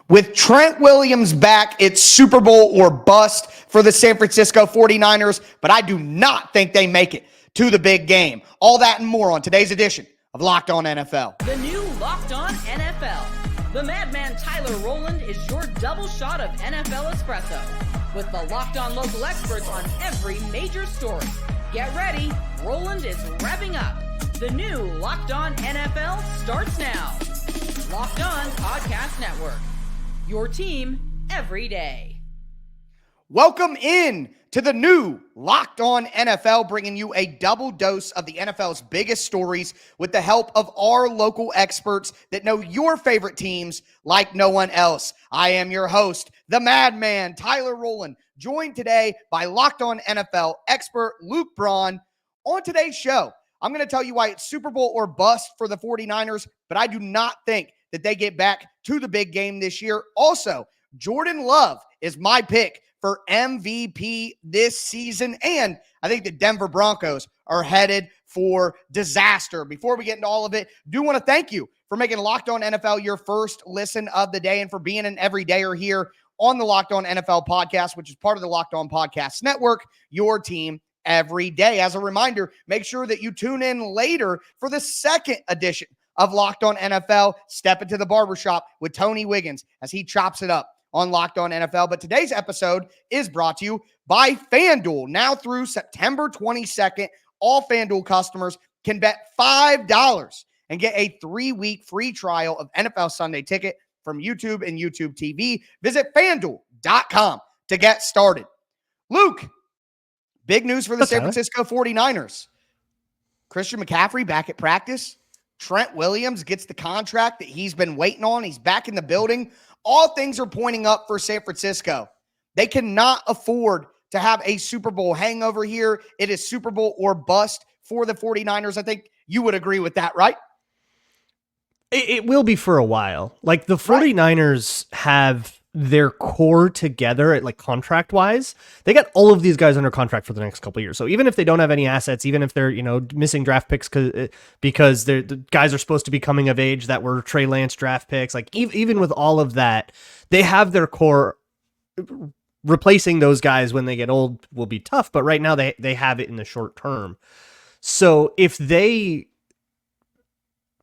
With Trent Williams back, it's Super Bowl or bust for the San Francisco 49ers, but I do not think they make it to the big game. All that and more on today's edition of Locked On NFL. The new Locked On NFL. The madman Tyler Rowland is your double shot of NFL espresso with the Locked On local experts on every major story. Get ready, Rowland is revving up. The new Locked On NFL starts now. Locked On Podcast Network. Your team every day. Welcome in to the new Locked On NFL, bringing you a double dose of the NFL's biggest stories with the help of our local experts that know your favorite teams like no one else. I am your host, the madman, Tyler Rowland, joined today by Locked On NFL expert Luke Braun. On today's show, I'm going to tell you why it's Super Bowl or bust for the 49ers, but I do not think that they get back to the big game this year. Also, Jordan Love is my pick for MVP this season, and I think the Denver Broncos are headed for disaster. Before we get into all of it, do want to thank you for making Locked On NFL your first listen of the day and for being an everydayer here on the Locked On NFL podcast, which is part of the Locked On Podcast Network, your team every day. As a reminder, make sure that you tune in later for the second edition of Locked On NFL, Step Into the Barbershop with Tony Wiggins as he chops it up on Locked On NFL. But today's episode is brought to you by FanDuel. Now through September 22nd, all FanDuel customers can bet $5 and get a 3-week free trial of NFL Sunday Ticket from YouTube and YouTube TV. Visit FanDuel.com to get started. Luke, big news for the San Francisco 49ers. Christian McCaffrey back at practice. Trent Williams gets the contract that he's been waiting on. He's back in the building. All things are pointing up for San Francisco. They cannot afford to have a Super Bowl hangover here. It is Super Bowl or bust for the 49ers. I think you would agree with that, right? It will be for a while. Like the 49ers have their core together, like contract wise. They got all of these guys under contract for the next couple of years. So even if they don't have any assets, even if they're, missing draft picks because the guys are supposed to be coming of age that were Trey Lance draft picks, like even with all of that, they have their core. Replacing those guys when they get old will be tough, but right now they have it in the short term. So if they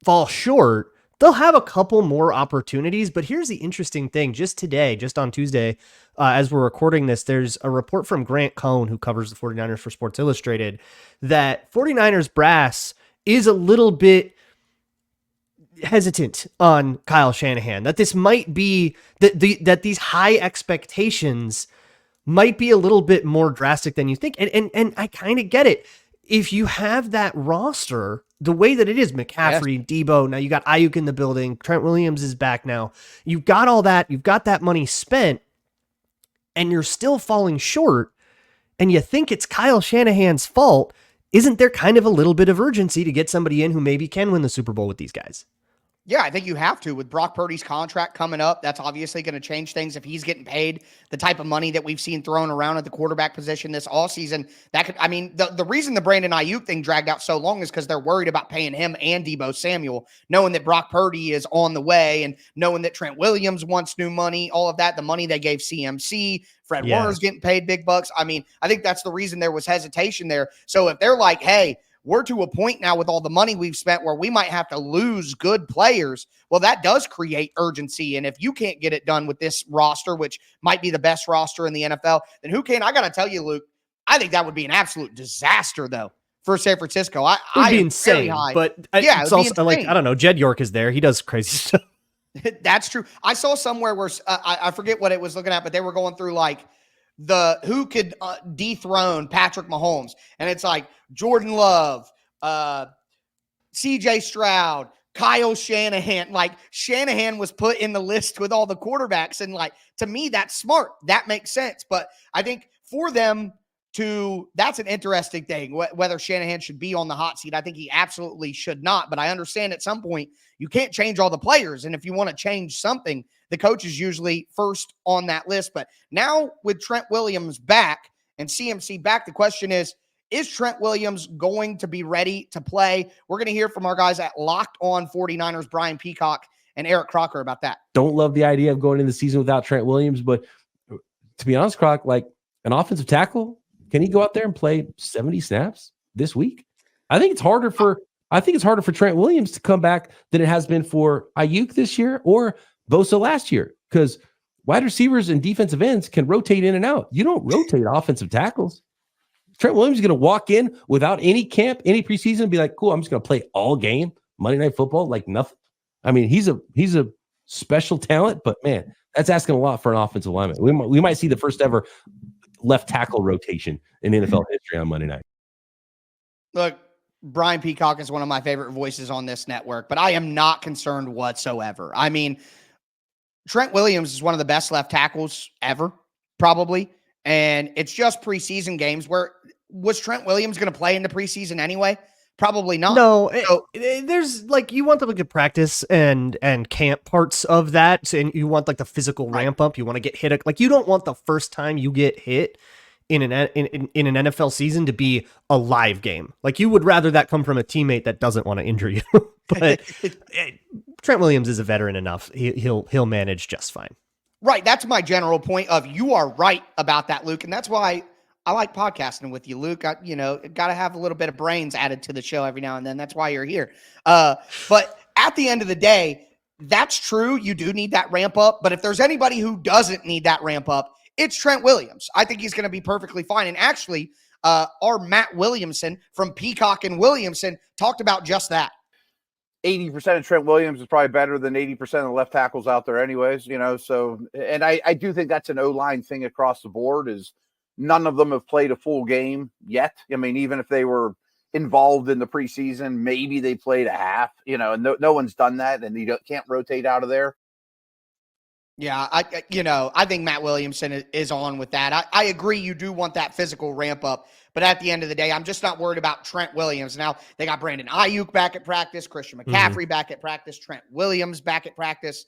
fall short, they'll have a couple more opportunities, but here's the interesting thing. Just today, just on Tuesday, as we're recording this, there's a report from Grant Cohn, who covers the 49ers for Sports Illustrated, that 49ers brass is a little bit hesitant on Kyle Shanahan, that this might be, that these high expectations might be a little bit more drastic than you think. And I kind of get it. If you have that roster the way that it is, McCaffrey, Debo, now you got Aiyuk in the building, Trent Williams is back now. You've got all that, you've got that money spent, and you're still falling short, and you think it's Kyle Shanahan's fault. Isn't there kind of a little bit of urgency to get somebody in who maybe can win the Super Bowl with these guys? Yeah, I think you have to. With Brock Purdy's contract coming up, that's obviously going to change things. If he's getting paid the type of money that we've seen thrown around at the quarterback position this offseason, that could, the reason the Brandon Aiyuk thing dragged out so long is because they're worried about paying him and Debo Samuel, knowing that Brock Purdy is on the way and knowing that Trent Williams wants new money, all of that, the money they gave CMC, Fred Warner's getting paid big bucks. I think that's the reason there was hesitation there. So if they're like, hey, we're to a point now with all the money we've spent where we might have to lose good players. Well, that does create urgency. And if you can't get it done with this roster, which might be the best roster in the NFL, then who can? I got to tell you, Luke, I think that would be an absolute disaster, though, for San Francisco. It would be insane. But it's also like, I don't know, Jed York is there. He does crazy stuff. That's true. I saw somewhere where I forget what it was looking at, but they were going through like who could dethrone Patrick Mahomes. And it's like Jordan Love, CJ Stroud, Kyle Shanahan. Like Shanahan was put in the list with all the quarterbacks. And like, to me, that's smart. That makes sense. But I think for them that's an interesting thing, whether Shanahan should be on the hot seat. I think he absolutely should not. But I understand at some point you can't change all the players. And if you want to change something, the coach is usually first on that list. But now with Trent Williams back and CMC back, the question is Trent Williams going to be ready to play? We're going to hear from our guys at Locked On 49ers, Brian Peacock and Eric Crocker about that. Don't love the idea of going into the season without Trent Williams, but to be honest, Croc, like an offensive tackle, can he go out there and play 70 snaps this week? I think it's harder for Trent Williams to come back than it has been for Aiyuk this year or Bosa last year, because wide receivers and defensive ends can rotate in and out. You don't rotate offensive tackles. Trent Williams is going to walk in without any camp, any preseason, and be like, cool, I'm just going to play all game, Monday Night Football, like nothing. I mean, he's a special talent, but man, that's asking a lot for an offensive lineman. We might see the first ever left tackle rotation in NFL history on Monday night. Look, Brian Peacock is one of my favorite voices on this network, but I am not concerned whatsoever. I mean, Trent Williams is one of the best left tackles ever, probably. And it's just preseason games. Where was Trent Williams going to play in the preseason anyway? Probably not. No, there's like, you want the like practice and camp parts of that, and you want like the physical ramp up. You want to get hit. Like, you don't want the first time you get hit in an NFL season to be a live game. Like, you would rather that come from a teammate that doesn't want to injure you. But Trent Williams is a veteran enough. He'll manage just fine. Right. That's my general point of, you are right about that, Luke. And that's why I like podcasting with you, Luke. Got to have a little bit of brains added to the show every now and then. That's why you're here. But at the end of the day, that's true. You do need that ramp up. But if there's anybody who doesn't need that ramp up, it's Trent Williams. I think he's going to be perfectly fine. And actually, our Matt Williamson from Peacock and Williamson talked about just that. 80% of Trent Williams is probably better than 80% of the left tackles out there anyways, so, and I do think that's an O-line thing across the board, is none of them have played a full game yet. I mean, even if they were involved in the preseason, maybe they played a half, and no one's done that, and you can't rotate out of there. Yeah, I think Matt Williamson is on with that. I agree, you do want that physical ramp up, but at the end of the day, I'm just not worried about Trent Williams. Now, they got Brandon Aiyuk back at practice, Christian McCaffrey back at practice, Trent Williams back at practice.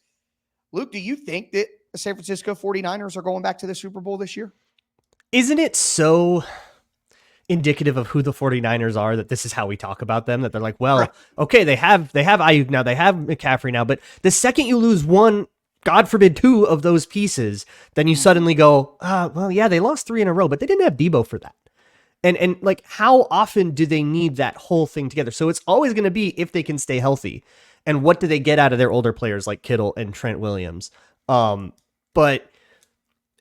Luke, do you think that the San Francisco 49ers are going back to the Super Bowl this year? Isn't it so indicative of who the 49ers are that this is how we talk about them, that they're like, well, okay, they have Aiyuk now, they have McCaffrey now, but the second you lose one, God forbid, two of those pieces, then you suddenly go, well, yeah, they lost 3 in a row, but they didn't have Debo for that. And like, how often do they need that whole thing together? So it's always going to be if they can stay healthy. And what do they get out of their older players like Kittle and Trent Williams? But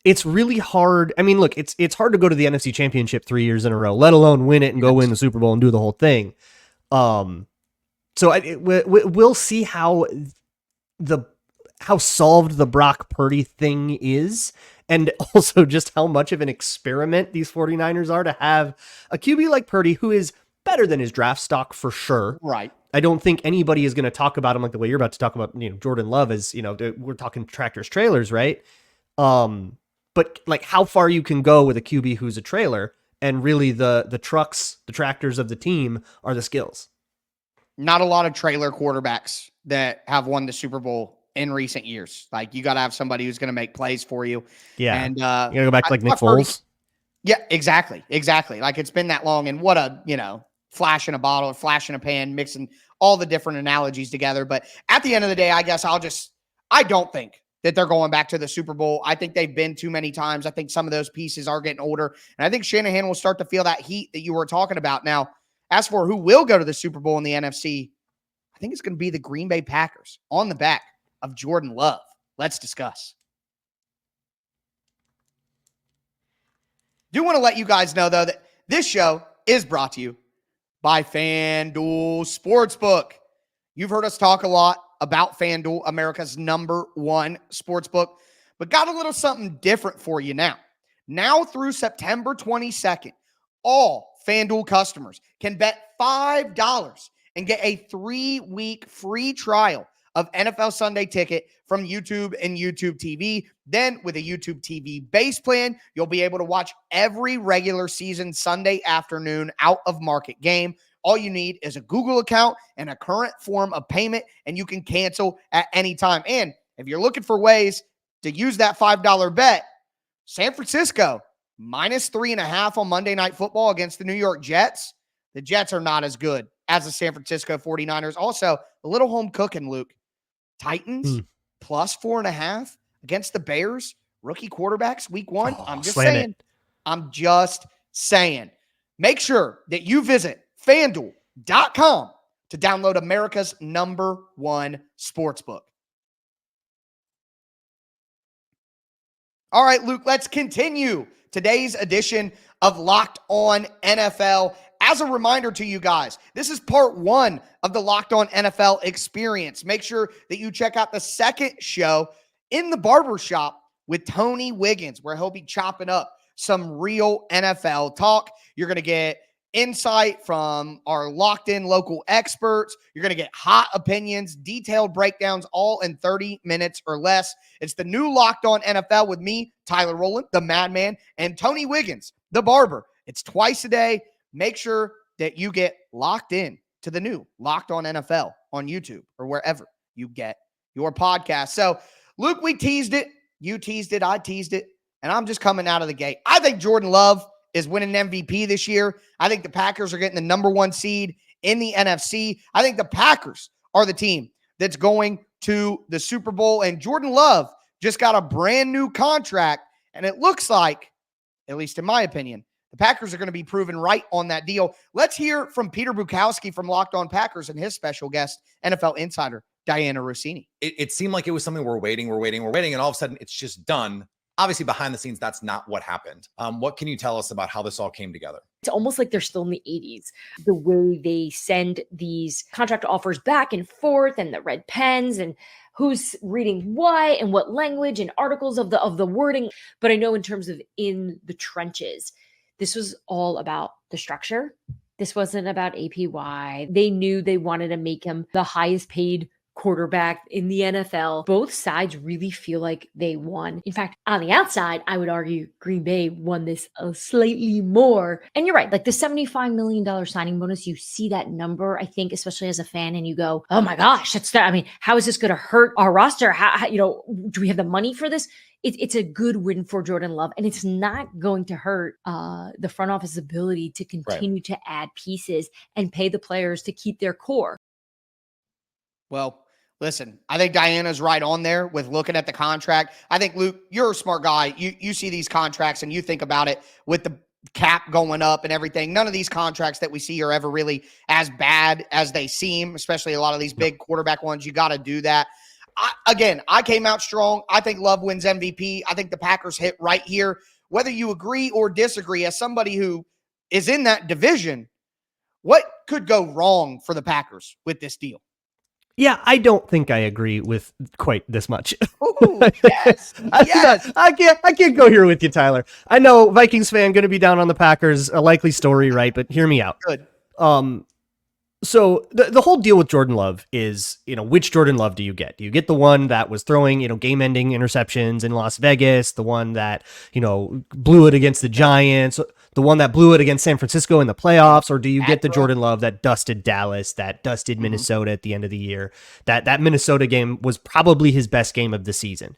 it's really hard. I mean, look, it's hard to go to the NFC Championship 3 years in a row, let alone win it and go win the Super Bowl and do the whole thing. So we'll see how solved the Brock Purdy thing is, and also just how much of an experiment these 49ers are to have a QB like Purdy, who is better than his draft stock for sure. Right. I don't think anybody is going to talk about him like the way you're about to talk about, Jordan Love, as, we're talking tractors, trailers, right? But like, how far you can go with a QB who's a trailer, and really the trucks, the tractors of the team are the skills. Not a lot of trailer quarterbacks that have won the Super Bowl in recent years. Like, you got to have somebody who's going to make plays for you. Yeah. And you got to go back to like Nick Foles. Yeah, exactly. Like, it's been that long, and what a, flash in a bottle, flash in a pan, mixing all the different analogies together. But at the end of the day, I guess I don't think that they're going back to the Super Bowl. I think they've been too many times. I think some of those pieces are getting older, and I think Shanahan will start to feel that heat that you were talking about. Now, as for who will go to the Super Bowl in the NFC, I think it's going to be the Green Bay Packers on the back of Jordan Love. Let's discuss. Do want to let you guys know, though, that this show is brought to you by FanDuel Sportsbook. You've heard us talk a lot about FanDuel, America's #1 sportsbook, but got a little something different for you now. Now through September 22nd, all FanDuel customers can bet $5 and get a 3-week free trial of NFL Sunday Ticket from YouTube and YouTube TV. Then with a YouTube TV base plan, you'll be able to watch every regular season Sunday afternoon out of market game. All you need is a Google account and a current form of payment, and you can cancel at any time. And if you're looking for ways to use that $5 bet, San Francisco -3.5 on Monday Night Football against the New York Jets. The Jets are not as good as the San Francisco 49ers. Also, a little home cooking, Luke. Titans plus 4.5 against the Bears, rookie quarterbacks, week 1. I'm just saying. Make sure that you visit FanDuel.com to download America's #1 sportsbook. All right, Luke, let's continue today's edition of Locked On NFL. As a reminder to you guys, this is part 1 of the Locked On NFL experience. Make sure that you check out the second show in the barbershop with Tony Wiggins, where he'll be chopping up some real NFL talk. You're going to get insight from our locked-in local experts. You're going to get hot opinions, detailed breakdowns, all in 30 minutes or less. It's the new Locked On NFL with me, Tyler Rowland, the Madman, and Tony Wiggins, the barber. It's twice a day. Make sure that you get locked in to the new Locked On NFL on YouTube or wherever you get your podcast. So, Luke, we teased it. You teased it. I teased it. And I'm just coming out of the gate. I think Jordan Love is winning MVP this year. I think the Packers are getting the #1 seed in the NFC. I think the Packers are the team that's going to the Super Bowl. And Jordan Love just got a brand new contract. And it looks like, at least in my opinion, the Packers are going to be proven right on that deal. Let's hear from Peter Bukowski from Locked On Packers and his special guest, NFL insider Diana Rossini. It seemed like it was something we're waiting, and all of a sudden it's just done. Obviously, behind the scenes, that's not what happened. What can you tell us about how this all came together? It's almost like they're still in the 80s. The way they send these contract offers back and forth and the red pens and who's reading what and what language and articles of the wording. But I know in terms of in the trenches, this was all about the structure. This wasn't about APY. They knew they wanted to make him the highest paid quarterback in the NFL. Both sides really feel like they won. In fact, on the outside, I would argue Green Bay won this slightly more. And you're right, like the $75 million signing bonus, you see that number, I think, especially as a fan, and you go, oh my gosh, how is this going to hurt our roster? How do we have the money for this? It's a good win for Jordan Love, and it's not going to hurt the front office's ability to continue to add pieces and pay the players to keep their core. Well, listen, I think Diana's right on there with looking at the contract. I think, Luke, you're a smart guy. You see these contracts and you think about it with the cap going up and everything. None of these contracts that we see are ever really as bad as they seem, especially a lot of these big quarterback ones. You got to do that. I came out strong. I think Love wins MVP. I think the Packers hit right here. Whether you agree or disagree, as somebody who is in that division, what could go wrong for the Packers with this deal? Yeah, I don't think I agree with quite this much. Ooh, yes. I can't go here with you, Tyler. I know Vikings fan going to be down on the Packers, a likely story, right? But hear me out. Good. So the whole deal with Jordan Love is, which Jordan Love do you get? Do you get the one that was throwing, game-ending interceptions in Las Vegas, the one that, blew it against the Giants, the one that blew it against San Francisco in the playoffs, or do you get the Jordan Love that dusted Dallas, that dusted Minnesota at the end of the year? That Minnesota game was probably his best game of the season.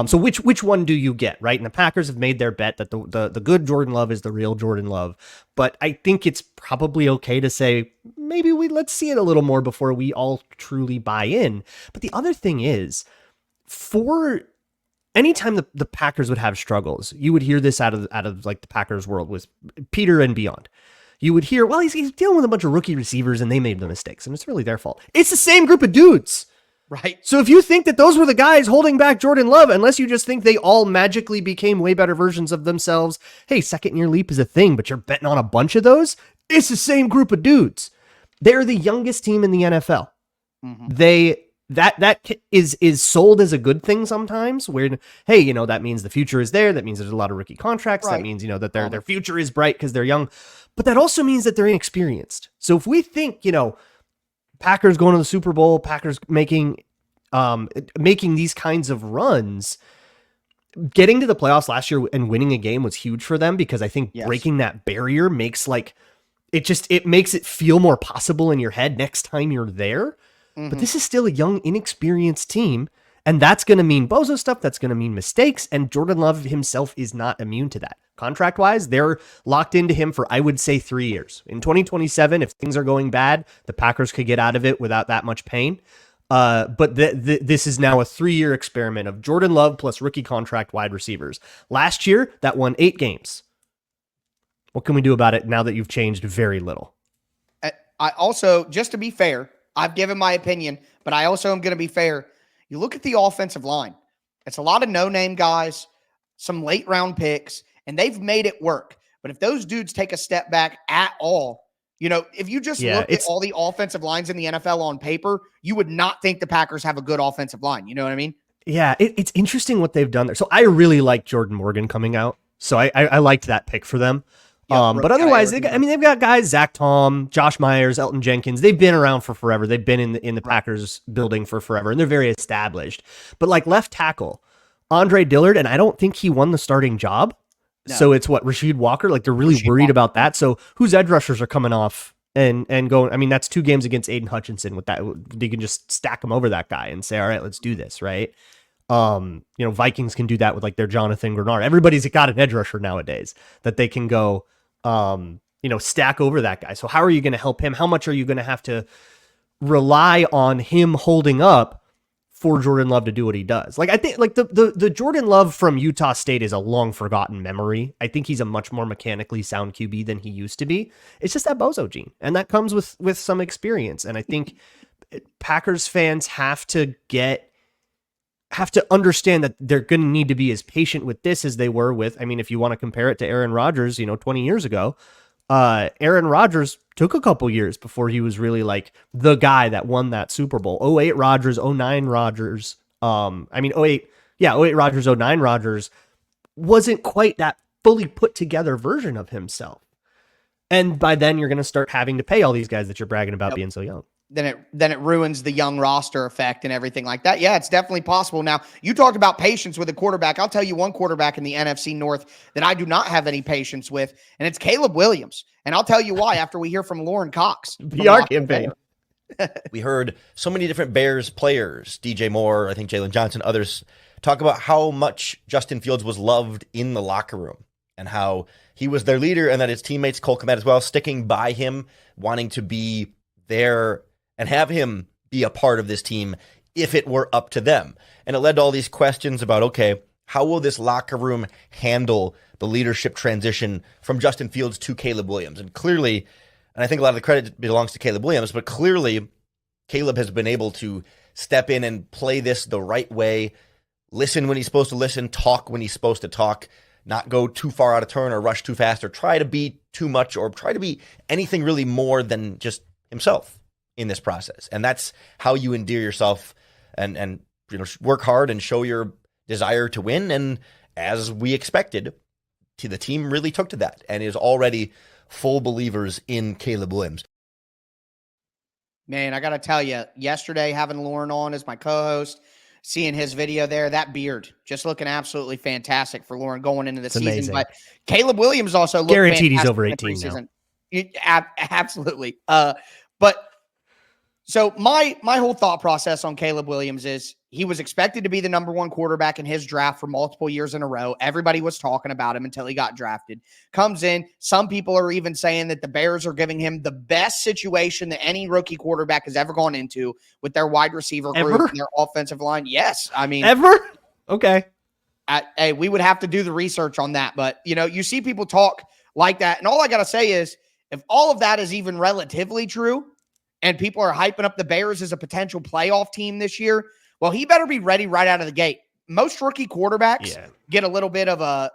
So which one do you get, right? And the Packers have made their bet that the good Jordan Love is the real Jordan Love. But I think it's probably okay to say, maybe let's see it a little more before we all truly buy in. But the other thing is, for anytime the Packers would have struggles, you would hear this out of like the Packers world with Peter and beyond. You would hear, well, he's dealing with a bunch of rookie receivers and they made the mistakes and it's really their fault. It's the same group of dudes. Right. So if you think that those were the guys holding back Jordan Love, unless you just think they all magically became way better versions of themselves, hey, second year leap is a thing, but you're betting on a bunch of those, it's the same group of dudes. They're the youngest team in the NFL. Mm-hmm. That is sold as a good thing sometimes, where, hey, that means the future is there. That means there's a lot of rookie contracts. Right. That means, that their future is bright because they're young. But that also means that they're inexperienced. So if we think, Packers going to the Super Bowl, Packers making these kinds of runs, getting to the playoffs last year and winning a game was huge for them, because I think breaking that barrier makes it makes it feel more possible in your head next time you're there. Mm-hmm. But this is still a young, inexperienced team. And that's going to mean bozo stuff. That's going to mean mistakes. And Jordan Love himself is not immune to that. Contract-wise, they're locked into him for, I would say, 3 years. In 2027, if things are going bad, the Packers could get out of it without that much pain. But this is now a 3-year experiment of Jordan Love plus rookie contract wide receivers. Last year, that won 8 games. What can we do about it now that you've changed very little? I also, just to be fair, I've given my opinion, but I also am going to be fair. You look at the offensive line. It's a lot of no-name guys, some late-round picks, and they've made it work. But if those dudes take a step back at all, if you just look at all the offensive lines in the NFL on paper, you would not think the Packers have a good offensive line. You know what I mean? Yeah, it's interesting what they've done there. So I really like Jordan Morgan coming out. So I liked that pick for them. But otherwise, they've got guys, Zach Tom, Josh Myers, Elton Jenkins. They've been around for forever. They've been in the Packers building for forever, and they're very established. But like left tackle, Andre Dillard, and I don't think he won the starting job. No. So it's Rasheed Walker. Like they're really worried about that. So whose edge rushers are coming off and going? I mean, that's 2 games against Aiden Hutchinson. With that, you can just stack them over that guy and say, all right, let's do this, right? Vikings can do that with like their Jonathan Grenard. Everybody's got an edge rusher nowadays that they can go. Stack over that guy. So how are you going to help him? How much are you going to have to rely on him holding up for Jordan Love to do what he does? Like, I think like the Jordan Love from Utah State is a long forgotten memory. I think he's a much more mechanically sound QB than he used to be. It's just that bozo gene. And that comes with some experience. And I think Packers fans have to understand that they're going to need to be as patient with this as they were with, if you want to compare it to Aaron Rodgers, 20 years ago, Aaron Rodgers took a couple years before he was really like the guy that won that Super Bowl. 08 Rodgers, 09 Rodgers. 08 Rodgers, 09 Rodgers wasn't quite that fully put together version of himself. And by then you're going to start having to pay all these guys that you're bragging about being so young. Then it ruins the young roster effect and everything like that. Yeah, it's definitely possible. Now, you talked about patience with a quarterback. I'll tell you one quarterback in the NFC North that I do not have any patience with, and it's Caleb Williams. And I'll tell you why after we hear from Lauren Cox. PR campaign. We heard so many different Bears players, DJ Moore, I think Jalen Johnson, others, talk about how much Justin Fields was loved in the locker room and how he was their leader and that his teammates, Cole Kmet as well, sticking by him, wanting to be there and have him be a part of this team if it were up to them. And it led to all these questions about, okay, how will this locker room handle the leadership transition from Justin Fields to Caleb Williams? And clearly, and I think a lot of the credit belongs to Caleb Williams, but clearly Caleb has been able to step in and play this the right way, listen when he's supposed to listen, talk when he's supposed to talk, not go too far out of turn or rush too fast or try to be too much or try to be anything really more than just himself in this process. And that's how you endear yourself and work hard and show your desire to win. And as we expected, the team really took to that and is already full believers in Caleb Williams. Man, I got to tell you, yesterday having Lauren on as my co-host, seeing his video there, that beard just looking absolutely fantastic for Lauren going into the season. Amazing. But Caleb Williams also looked guaranteed he's over 18 now. Absolutely. But so my whole thought process on Caleb Williams is he was expected to be the number 1 quarterback in his draft for multiple years in a row. Everybody was talking about him until he got drafted. Comes in. Some people are even saying that the Bears are giving him the best situation that any rookie quarterback has ever gone into with their wide receiver group and their offensive line. Yes. Ever? Okay. Hey, we would have to do the research on that. But, you see people talk like that. And all I got to say is if all of that is even relatively true, and people are hyping up the Bears as a potential playoff team this year, well, he better be ready right out of the gate. Most rookie quarterbacks get a little bit of a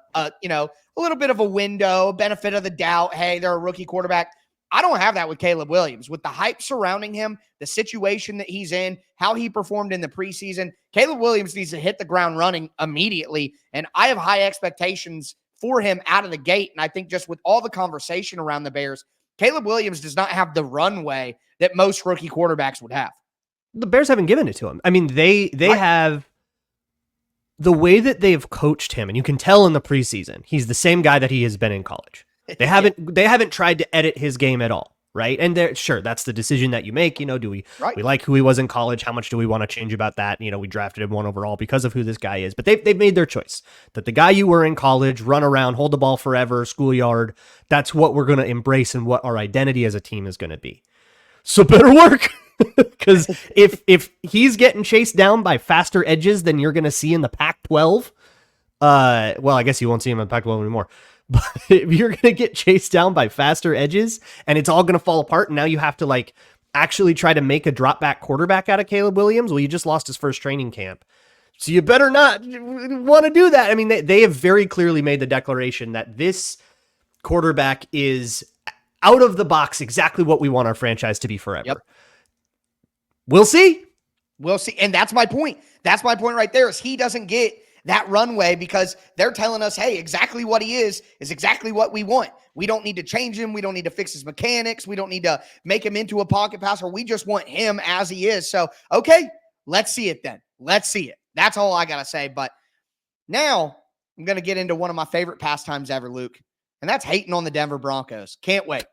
little bit of a window, benefit of the doubt. Hey, they're a rookie quarterback. I don't have that with Caleb Williams. With the hype surrounding him, the situation that he's in, how he performed in the preseason, Caleb Williams needs to hit the ground running immediately. And I have high expectations for him out of the gate. And I think just with all the conversation around the Bears, Caleb Williams does not have the runway that most rookie quarterbacks would have. The Bears haven't given it to him. They have the way that they've coached him, and you can tell in the preseason, he's the same guy that he has been in college. They haven't tried to edit his game at all, right? And that's the decision that you make. Do we like who he was in college? How much do we want to change about that? We drafted him 1 overall because of who this guy is. But they've made their choice that the guy you were in college, run around, hold the ball forever, schoolyard, that's what we're going to embrace and what our identity as a team is going to be. So better work. Because if he's getting chased down by faster edges than you're going to see in the Pac-12, well, I guess you won't see him in the Pac-12 anymore. But if you're going to get chased down by faster edges and it's all going to fall apart, and now you have to like actually try to make a drop back quarterback out of Caleb Williams, well, you just lost his first training camp. So you better not want to do that. I mean, they have very clearly made the declaration that this quarterback is out of the box exactly what we want our franchise to be forever. Yep. We'll see. We'll see. And that's my point. That's my point right there is he doesn't get that runway because they're telling us, hey, exactly what he is exactly what we want. We don't need to change him. We don't need to fix his mechanics. We don't need to make him into a pocket passer. We just want him as he is. So, okay, let's see it then. Let's see it. That's all I got to say. But now I'm going to get into one of my favorite pastimes ever, Luke, and that's hating on the Denver Broncos. Can't wait.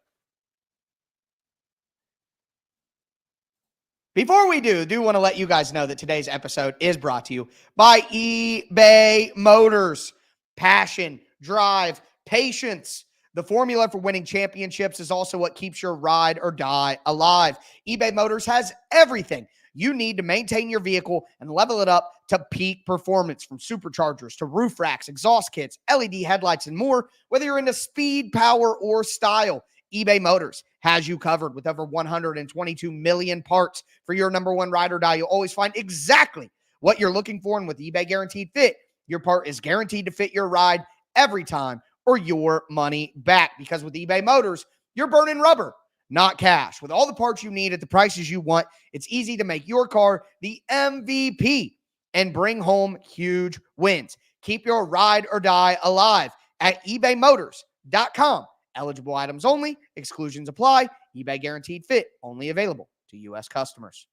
Before we do want to let you guys know that today's episode is brought to you by eBay Motors. Passion, drive, patience. The formula for winning championships is also what keeps your ride or die alive. eBay Motors has everything you need to maintain your vehicle and level it up to peak performance, from superchargers to roof racks, exhaust kits, LED headlights, and more. Whether you're into speed, power, or style, eBay Motors has you covered. With over 122 million parts for your number one ride or die, you'll always find exactly what you're looking for. And with eBay Guaranteed Fit, your part is guaranteed to fit your ride every time or your money back. Because with eBay Motors, you're burning rubber, not cash. With all the parts you need at the prices you want, it's easy to make your car the MVP and bring home huge wins. Keep your ride or die alive at ebaymotors.com. Eligible items only. Exclusions apply. eBay Guaranteed Fit only available to U.S. customers.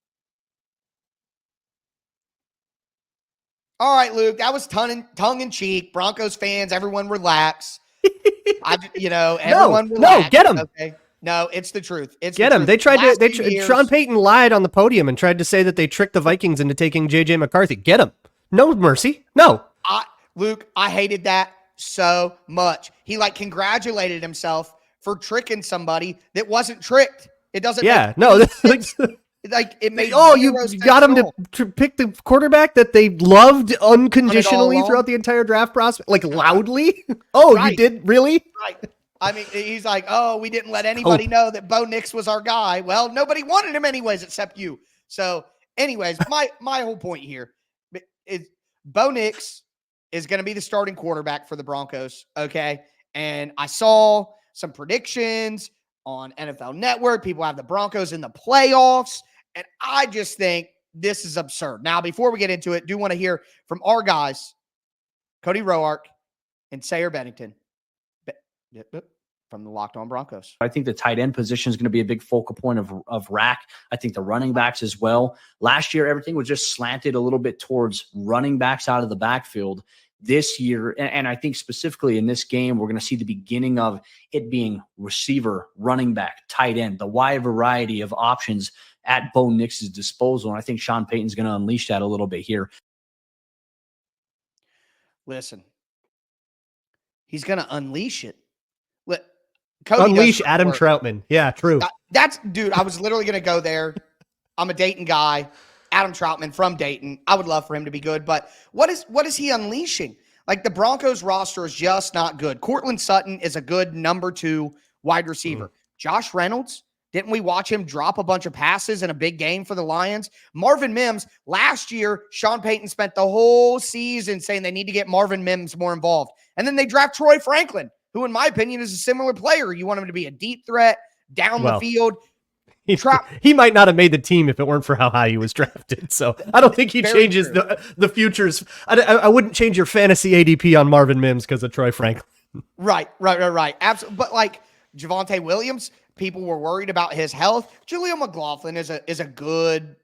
All right, Luke, that was tongue in cheek. Broncos fans, everyone relax. Everyone relax. No, get him. Okay. No, it's the truth. Get him. They tried to. Sean Payton lied on the podium and tried to say that they tricked the Vikings into taking J.J. McCarthy. Get him. No mercy. No. Luke, I hated that so much. He congratulated himself for tricking somebody that wasn't tricked. It doesn't. Yeah. No. It made. Oh, you got him to pick the quarterback that they loved unconditionally throughout the entire draft process, loudly. Oh, right. You did really? Right. I mean, he's like, oh, we didn't let anybody know that Bo Nix was our guy. Well, nobody wanted him anyways, except you. So, anyways, my whole point here is Bo Nix is going to be the starting quarterback for the Broncos. Okay. And I saw some predictions on NFL Network. People have the Broncos in the playoffs. And I just think this is absurd. Now, before we get into it, do want to hear from our guys, Cody Roark and Sayer Bennington from the Locked On Broncos. I think the tight end position is going to be a big focal point of Rack. I think the running backs as well. Last year, everything was just slanted a little bit towards running backs out of the backfield. This year, and I think specifically in this game, we're going to see the beginning of it being receiver, running back, tight end, the wide variety of options at Bo Nix's disposal. And I think Sean Payton's going to unleash that a little bit here. Listen, he's going to unleash it. Cody unleash Adam Troutman. Yeah, true. Dude, I was literally going to go there. I'm a Dayton guy. Adam Troutman from Dayton. I would love for him to be good, but what is he unleashing? The Broncos roster is just not good. Courtland Sutton is a good number 2 wide receiver. Josh Reynolds, didn't we watch him drop a bunch of passes in a big game for the Lions? Marvin Mims, last year, Sean Payton spent the whole season saying they need to get Marvin Mims more involved. And then they draft Troy Franklin, who in my opinion is a similar player. You want him to be a deep threat down the field. He might not have made the team if it weren't for how high he was drafted. So I don't think he changes the futures. I wouldn't change your fantasy ADP on Marvin Mims because of Troy Franklin. Right. Absolutely. But Javonte Williams, people were worried about his health. Jaleel McLaughlin is a good,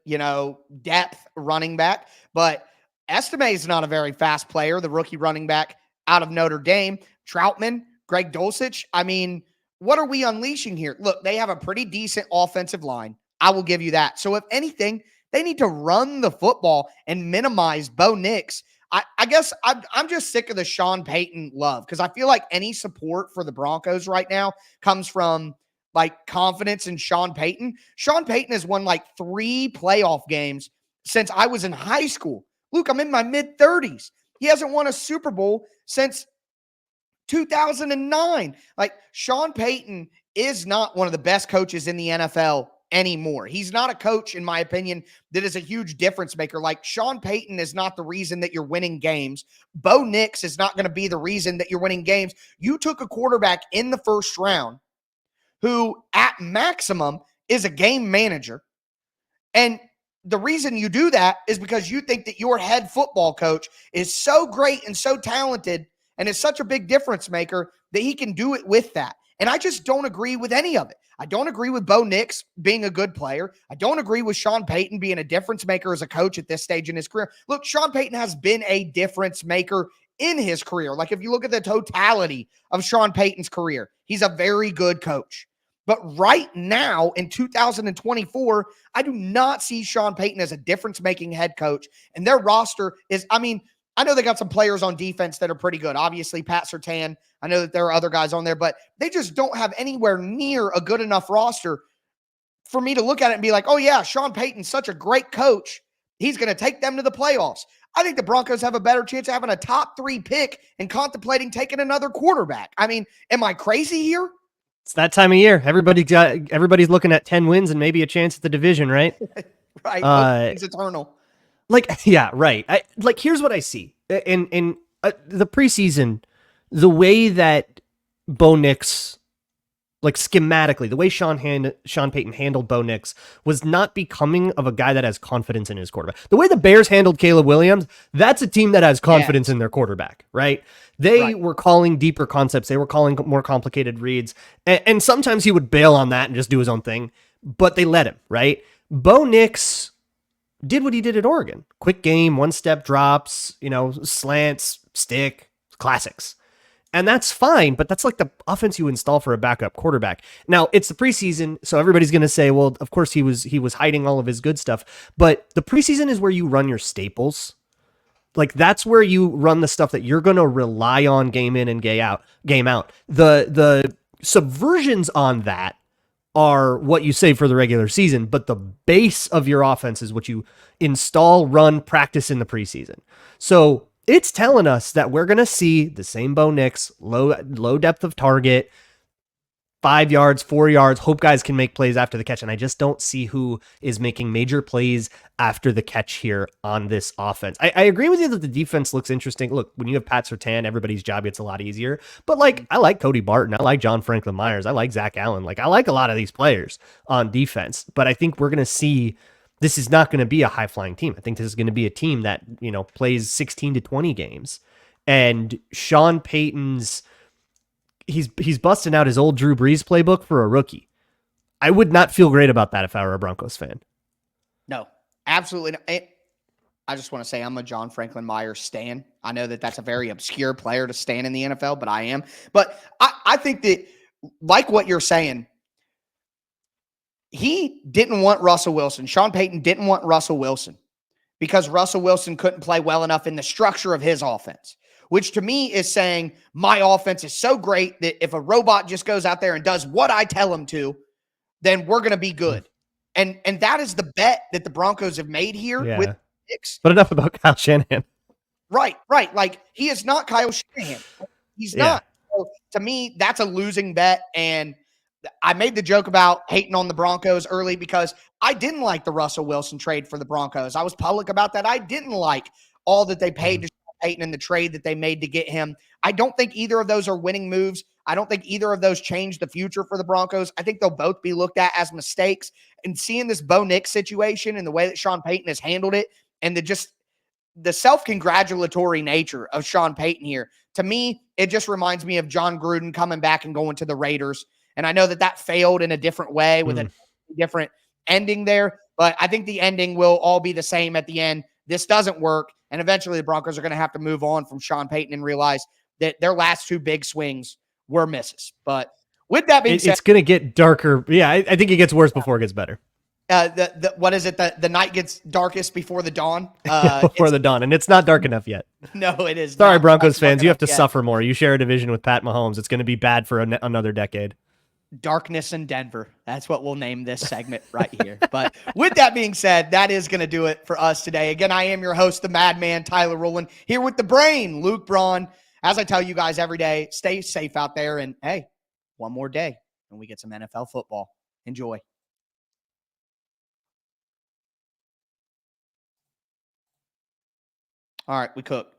depth running back, but Estime is not a very fast player. The rookie running back out of Notre Dame, Troutman, Greg Dulcich. I mean, what are we unleashing here? Look, they have a pretty decent offensive line. I will give you that. So if anything, they need to run the football and minimize Bo Nix. I guess I'm just sick of the Sean Payton love because I feel like any support for the Broncos right now comes from like confidence in Sean Payton. Sean Payton has won like 3 playoff games since I was in high school. Luke, I'm in my mid-30s. He hasn't won a Super Bowl since 2009. Like, Sean Payton is not one of the best coaches in the NFL anymore. He's not a coach, in my opinion, that is a huge difference maker. Like, Sean Payton is not the reason that you're winning games. Bo Nix is not going to be the reason that you're winning games. You took a quarterback in the first round who, at maximum, is a game manager. And the reason you do that is because you think that your head football coach is so great and so talented and is such a big difference maker that he can do it with that. And I just don't agree with any of it. I don't agree with Bo Nix being a good player. I don't agree with Sean Payton being a difference maker as a coach at this stage in his career. Look, Sean Payton has been a difference maker in his career. Like, if you look at the totality of Sean Payton's career, he's a very good coach. But right now in 2024, I do not see Sean Payton as a difference-making head coach. And their roster is, I mean, I know they got some players on defense that are pretty good. Obviously, Pat Surtain. I know that there are other guys on there, but they just don't have anywhere near a good enough roster for me to look at it and be like, oh yeah, Sean Payton's such a great coach. He's going to take them to the playoffs. I think the Broncos have a better chance of having a top 3 pick and contemplating taking another quarterback. I mean, am I crazy here? It's that time of year. Everybody's looking at 10 wins and maybe a chance at the division, right? Right. It's eternal. Like, yeah, right. Here's what I see in the preseason, the way that Bo Nix, like schematically, the way Sean Payton handled Bo Nix was not becoming of a guy that has confidence in his quarterback. The way the Bears handled Caleb Williams, that's a team that has confidence in their quarterback, right? They were calling deeper concepts. They were calling more complicated reads. And sometimes he would bail on that and just do his own thing, but they let him, right? Bo Nix did what he did at Oregon. Quick game, one-step drops, slants, stick, classics. And that's fine, but that's like the offense you install for a backup quarterback. Now, it's the preseason, so everybody's going to say, well, of course he was hiding all of his good stuff. But the preseason is where you run your staples. Like, that's where you run the stuff that you're going to rely on game in and game out. The subversions on that are what you save for the regular season, but the base of your offense is what you install, run, practice in the preseason. So it's telling us that we're going to see the same Bo Nix, low depth of target, 5 yards, 4 yards, hope guys can make plays after the catch. And I just don't see who is making major plays after the catch here on this offense. I agree with you that the defense looks interesting. Look, when you have Pat Surtain, everybody's job gets a lot easier. But I like Cody Barton. I like John Franklin Myers. I like Zach Allen. I like a lot of these players on defense. But I think we're going to see this is not going to be a high-flying team. I think this is going to be a team that, plays 16 to 20 games. And Sean Payton's he's busting out his old Drew Brees playbook for a rookie. I would not feel great about that if I were a Broncos fan. No, absolutely not. I just want to say I'm a John Franklin Myers stan. I know that that's a very obscure player to stan in the NFL, but I am. But I think that, like what you're saying, he didn't want Russell Wilson. Sean Payton didn't want Russell Wilson because Russell Wilson couldn't play well enough in the structure of his offense, which to me is saying my offense is so great that if a robot just goes out there and does what I tell him to, then we're going to be good. And that is the bet that the Broncos have made here with picks. But enough about Kyle Shanahan. Right. Like, he is not Kyle Shanahan. He's not. So to me, that's a losing bet. And I made the joke about hating on the Broncos early because I didn't like the Russell Wilson trade for the Broncos. I was public about that. I didn't like all that they paid to Payton in the trade that they made to get him. I don't think either of those are winning moves. I don't think either of those change the future for the Broncos. I think they'll both be looked at as mistakes. And seeing this Bo Nix situation and the way that Sean Payton has handled it and the self-congratulatory nature of Sean Payton here, to me, it just reminds me of John Gruden coming back and going to the Raiders. And I know that failed in a different way with a different ending there, but I think the ending will all be the same at the end. This doesn't work. And eventually the Broncos are going to have to move on from Sean Payton and realize that their last 2 big swings were misses. But with that being said, it's going to get darker. Yeah, I think it gets worse before it gets better. What is it? The night gets darkest before the dawn. Before the dawn, and it's not dark enough yet. No, it is. Sorry, Broncos fans, you have to suffer more. You share a division with Pat Mahomes. It's going to be bad for another decade. Darkness in Denver. That's what we'll name this segment right here. But with that being said, that is going to do it for us today. Again, I am your host, the Madman, Tyler Rowland, here with the brain, Luke Braun. As I tell you guys every day, stay safe out there. And hey, one more day and we get some NFL football. Enjoy. All right, we cooked.